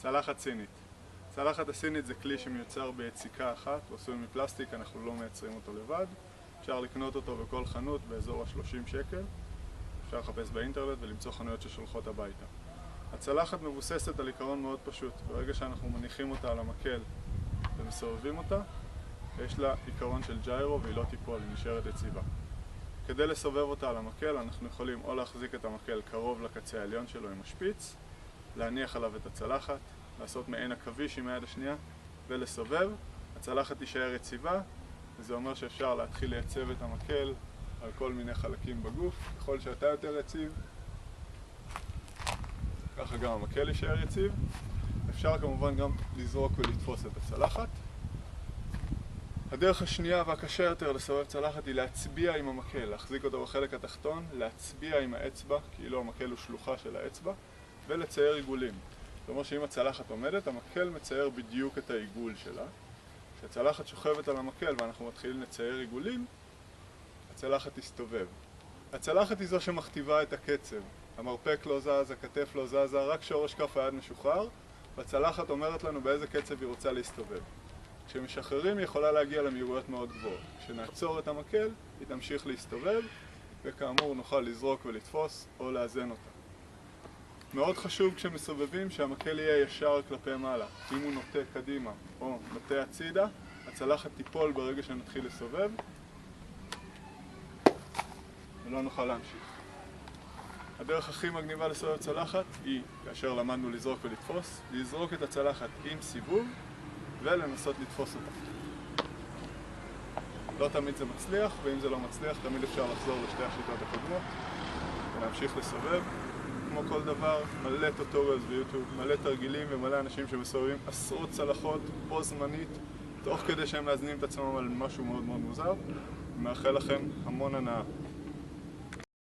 צלחת סינית. צלחת הסינית זה כלי שמיוצר ביציקה אחת, הוא עשוי מפלסטיק, אנחנו לא מייצרים אותו לבד. אפשר לקנות אותו בכל חנות באזור ה-30 שקל. אפשר לחפש באינטרנט ולמצוא חנויות ששולחות הביתה. הצלחת מבוססת על עיקרון מאוד פשוט. ברגע שאנחנו מניחים אותה על המקל ומסובבים אותה, יש לה עיקרון של ג'יירו והיא לא תיפול, היא נשארת יציבה. כדי לסובב אותה על המקל אנחנו יכולים או להחזיק את המקל קרוב לקצה העליון שלו עם השפיץ, להניח עליו את הצלחת, לעשות מעין עכביש עם היד השנייה ולסובב. הצלחת תישאר יציבה, וזה אומר שאפשר להתחיל לייצב את המקל על כל מיני חלקים בגוף. ככל שאתה יותר יציב, ככה גם המקל יישאר יציב. אפשר כמובן גם לזרוק ולתפוס את הצלחת. הדרך השנייה והקשה יותר לסובב צלחת היא להצביע עם המקל, להחזיק אותו בחלק התחתון, להצביע עם האצבע, כאילו המקל הוא שלוחה של האצבע, ולצייר עיגולים. זאת אומרת שאם הצלחת עומדת, המקל מצייר בדיוק את העיגול שלה. כשהצלחת שוכבת על המקל ואנחנו מתחילים לצייר עיגולים, הצלחת תסתובב. הצלחת היא זו שמכתיבה את הקצב. המרפק לא זז, הכתף לא זזה, רק שורש כף היד משוחרר, והצלחת אומרת לנו באיזה קצב היא רוצה להסתובב. כשמשחררים היא יכולה להגיע למהירויות מאוד גבוהות. כשנעצור את המקל, היא תמשיך להסתובב, וכאמור נוכל לזרוק ולתפוס או לאזן אותה. מאוד חשוב כשמסובבים שהמקל יהיה ישר כלפי מעלה. אם הוא נוטה קדימה או נוטה הצידה, הצלחת תיפול ברגע שנתחיל לסובב, ולא נוכל להמשיך. הדרך הכי מגניבה לסובב צלחת היא, כאשר למדנו לזרוק ולתפוס, לזרוק את הצלחת עם סיבוב ולנסות לתפוס אותה. לא תמיד זה מצליח, ואם זה לא מצליח, תמיד אפשר לחזור לשתי השיטות הקודמות ולהמשיך לסובב. כמו כל דבר, מלא טוטוריאלס ביוטיוב, מלא תרגילים ומלא אנשים שמסובבים עשרות צלחות בו זמנית, תוך כדי שהם מאזנים את עצמם על משהו מאוד מאוד מוזר. מאחל לכם המון הנאה.